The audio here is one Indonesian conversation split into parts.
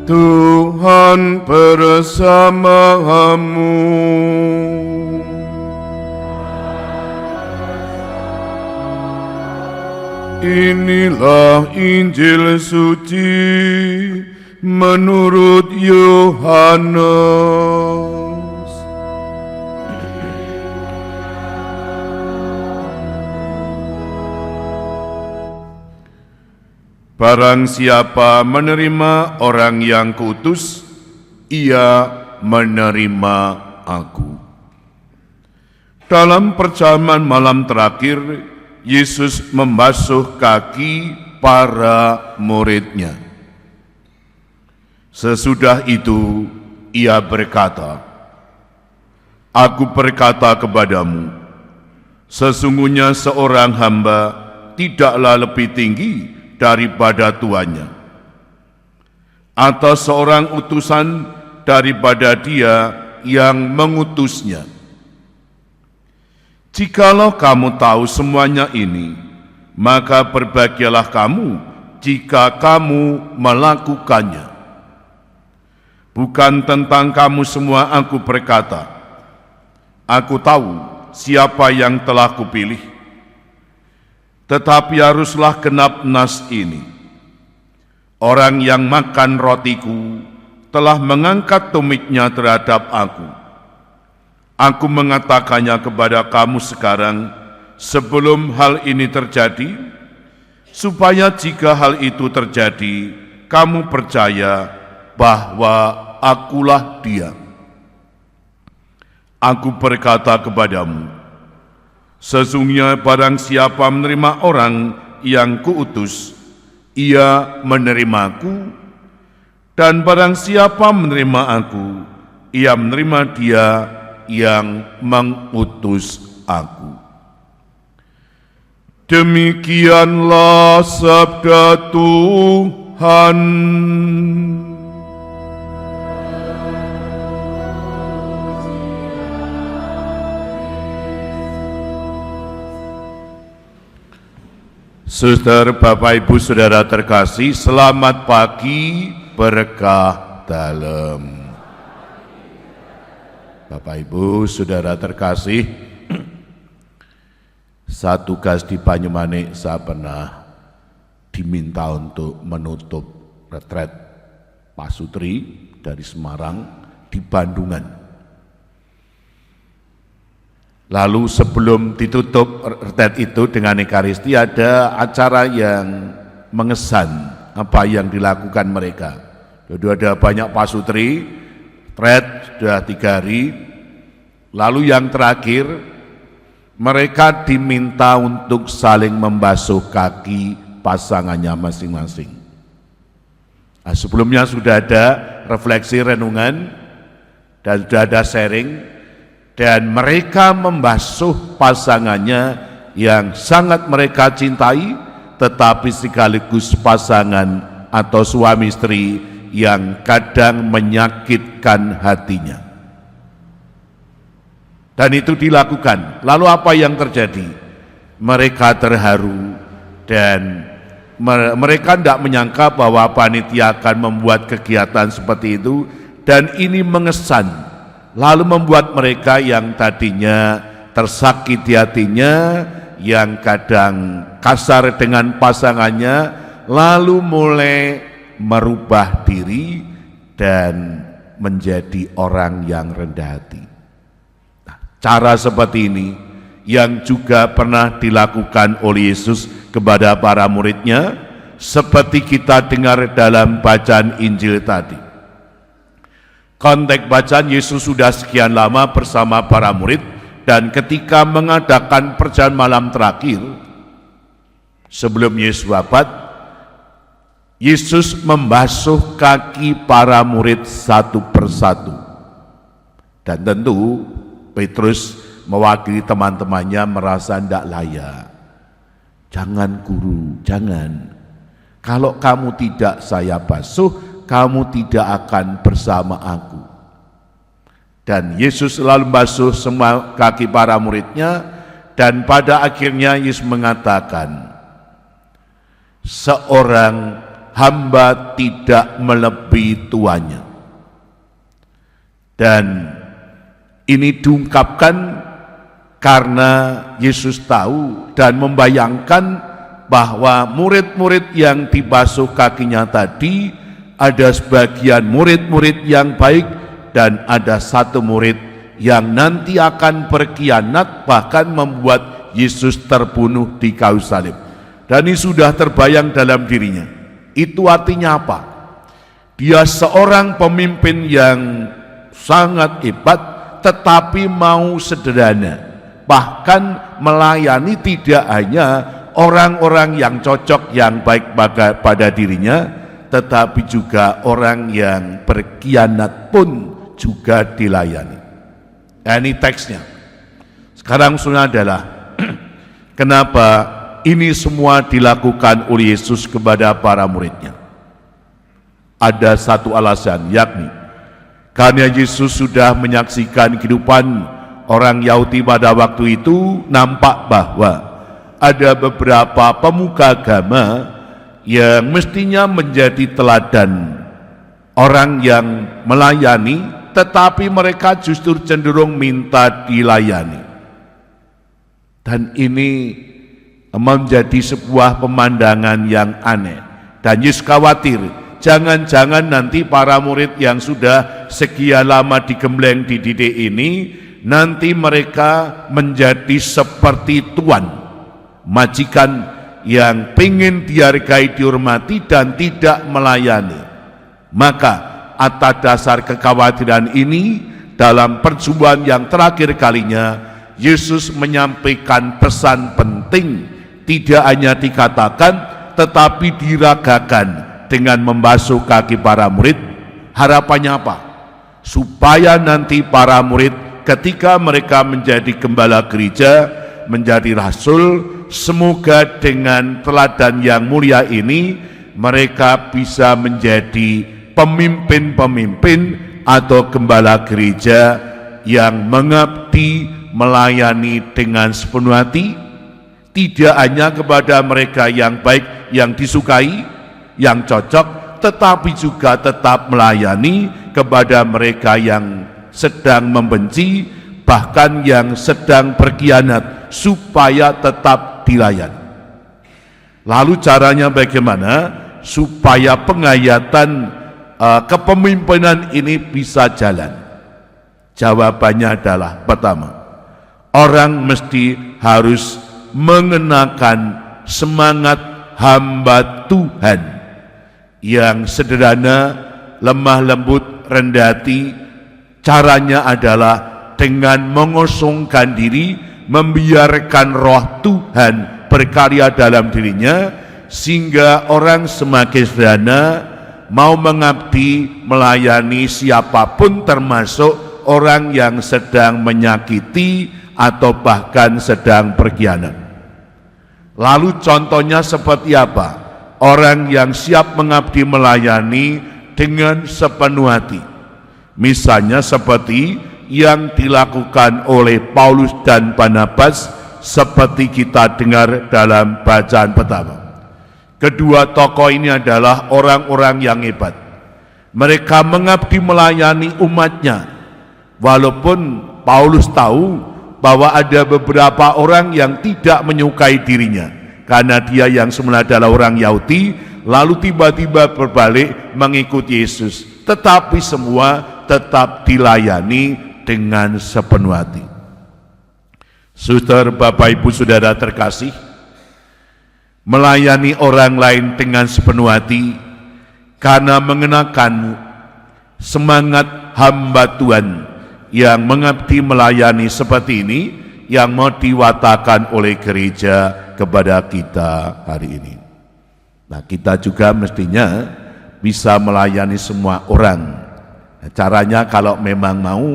Tuhan bersamamu. Inilah Injil suci menurut Yohanes. Barang siapa menerima orang yang kuutus, ia menerima aku. Dalam perjamuan malam terakhir, Yesus membasuh kaki para muridnya. Sesudah itu, ia berkata, "Aku berkata kepadamu, sesungguhnya seorang hamba tidaklah lebih tinggi daripada tuannya, atau seorang utusan daripada dia yang mengutusnya. Jikalau kamu tahu semuanya ini, maka berbahagialah kamu jika kamu melakukannya. Bukan tentang kamu semua aku berkata, aku tahu siapa yang telah kupilih. Tetapi haruslah genap nas ini. Orang yang makan rotiku telah mengangkat tumitnya terhadap aku. Aku mengatakannya kepada kamu sekarang sebelum hal ini terjadi, supaya jika hal itu terjadi, kamu percaya bahwa akulah dia. Aku berkata kepadamu, sesungguhnya barang siapa menerima orang yang kuutus, ia menerimaku, dan barang siapa menerima aku, ia menerima dia yang mengutus aku. Demikianlah sabda Tuhan. Saudara, Bapak, Ibu, Saudara terkasih, selamat pagi, berkah dalam. Bapak, Ibu, Saudara terkasih, saat tugas di Banyumanik saya pernah diminta untuk menutup retret pasutri dari Semarang di Bandungan. Lalu sebelum ditutup retret itu dengan Ekaristi, ada acara yang mengesan apa yang dilakukan mereka. Jadi ada banyak pasutri, retret sudah 3 hari. Lalu yang terakhir, mereka diminta untuk saling membasuh kaki pasangannya masing-masing. Nah, sebelumnya sudah ada refleksi renungan dan sudah ada sharing, dan mereka membasuh pasangannya yang sangat mereka cintai, tetapi sekaligus pasangan atau suami istri yang kadang menyakitkan hatinya. Dan itu dilakukan. Lalu apa yang terjadi? Mereka terharu dan mereka tidak menyangka bahwa panitia akan membuat kegiatan seperti itu, dan ini mengesan. Lalu membuat mereka yang tadinya tersakiti hatinya, yang kadang kasar dengan pasangannya, lalu mulai merubah diri dan menjadi orang yang rendah hati. Nah, cara seperti ini yang juga pernah dilakukan oleh Yesus kepada para muridnya, seperti kita dengar dalam bacaan Injil tadi. Konteks bacaan, Yesus sudah sekian lama bersama para murid, dan ketika mengadakan perjamuan malam terakhir sebelum Yesus wafat, Yesus membasuh kaki para murid satu persatu. Dan tentu Petrus mewakili teman-temannya merasa tidak layak. Jangan guru, jangan. Kalau kamu tidak saya basuh, kamu tidak akan bersama aku. Dan Yesus selalu membasuh semua kaki para muridnya, dan pada akhirnya Yesus mengatakan, seorang hamba tidak melebihi tuannya. Dan ini diungkapkan karena Yesus tahu dan membayangkan bahwa murid-murid yang dibasuh kakinya tadi, ada sebagian murid-murid yang baik dan ada satu murid yang nanti akan berkhianat, bahkan membuat Yesus terbunuh di kayu salib. Dan ini sudah terbayang dalam dirinya. Itu artinya apa? Dia seorang pemimpin yang sangat hebat, tetapi mau sederhana, bahkan melayani tidak hanya orang-orang yang cocok, yang baik pada dirinya, tetapi juga orang yang berkhianat pun juga dilayani. Nah, ini teksnya. Sekarang sudah adalah kenapa ini semua dilakukan oleh Yesus kepada para muridnya. Ada satu alasan, yakni karena Yesus sudah menyaksikan kehidupan orang Yahudi pada waktu itu, nampak bahwa ada beberapa pemuka agama yang mestinya menjadi teladan orang yang melayani, tetapi mereka justru cenderung minta dilayani. Dan ini menjadi sebuah pemandangan yang aneh. Dan Yesus khawatir, jangan-jangan nanti para murid yang sudah sekian lama digembleng dididik ini, nanti mereka menjadi seperti tuan, majikan yang ingin dihargai, dihormati dan tidak melayani. Maka atas dasar kekhawatiran ini, dalam perjumpaan yang terakhir kalinya, Yesus menyampaikan pesan penting, tidak hanya dikatakan tetapi diragakan dengan membasuh kaki para murid. Harapannya apa? Supaya nanti para murid ketika mereka menjadi gembala gereja, menjadi rasul, semoga dengan teladan yang mulia ini mereka bisa menjadi pemimpin-pemimpin atau gembala gereja yang mengabdi, melayani dengan sepenuh hati, tidak hanya kepada mereka yang baik, yang disukai, yang cocok, tetapi juga tetap melayani kepada mereka yang sedang membenci, bahkan yang sedang berkhianat, supaya tetap dilayani. Lalu caranya bagaimana supaya penghayatan kepemimpinan ini bisa jalan? Jawabannya adalah, pertama, orang mesti harus mengenakan semangat hamba Tuhan yang sederhana, lemah lembut, rendah hati. Caranya adalah dengan mengosongkan diri, membiarkan roh Tuhan berkarya dalam dirinya, sehingga orang semakin sederhana, mau mengabdi, melayani siapapun, termasuk orang yang sedang menyakiti atau bahkan sedang berkhianat. Lalu contohnya seperti apa? Orang yang siap mengabdi, melayani dengan sepenuh hati. Misalnya seperti yang dilakukan oleh Paulus dan Barnabas, seperti kita dengar dalam bacaan pertama. Kedua tokoh ini adalah orang-orang yang hebat. Mereka mengabdi, melayani umatnya, walaupun Paulus tahu bahwa ada beberapa orang yang tidak menyukai dirinya, karena dia yang sebenarnya adalah orang Yahudi, lalu tiba-tiba berbalik mengikuti Yesus. Tetapi semua tetap dilayani dengan sepenuh hati. Saudara, Bapak, Ibu, Saudara terkasih, melayani orang lain dengan sepenuh hati karena mengenakan semangat hamba Tuhan yang mengabdi, melayani seperti ini, yang mau diwatakan oleh gereja kepada kita hari ini. Nah, kita juga mestinya bisa melayani semua orang. Nah, caranya kalau memang mau,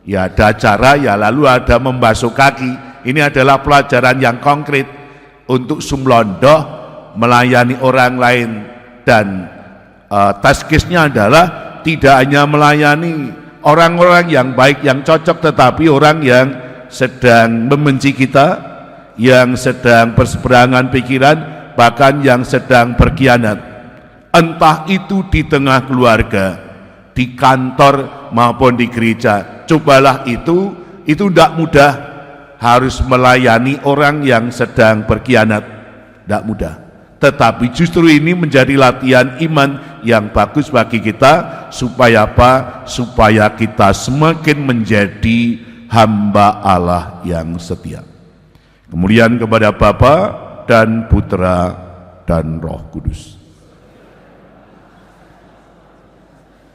ya ada cara, ya lalu ada membasuh kaki. Ini adalah pelajaran yang konkret untuk sumlondoh melayani orang lain. Dan taskisnya adalah tidak hanya melayani orang-orang yang baik, yang cocok, tetapi orang yang sedang membenci kita, yang sedang berseberangan pikiran, bahkan yang sedang berkhianat. entah itu di tengah keluarga, di kantor maupun di gereja. Cobalah itu tidak mudah, harus melayani orang yang sedang berkhianat, tidak mudah. Tetapi justru ini menjadi latihan iman yang bagus bagi kita, supaya apa? Supaya kita semakin menjadi hamba Allah yang setia. Kemuliaan kepada Bapa dan Putra dan Roh Kudus.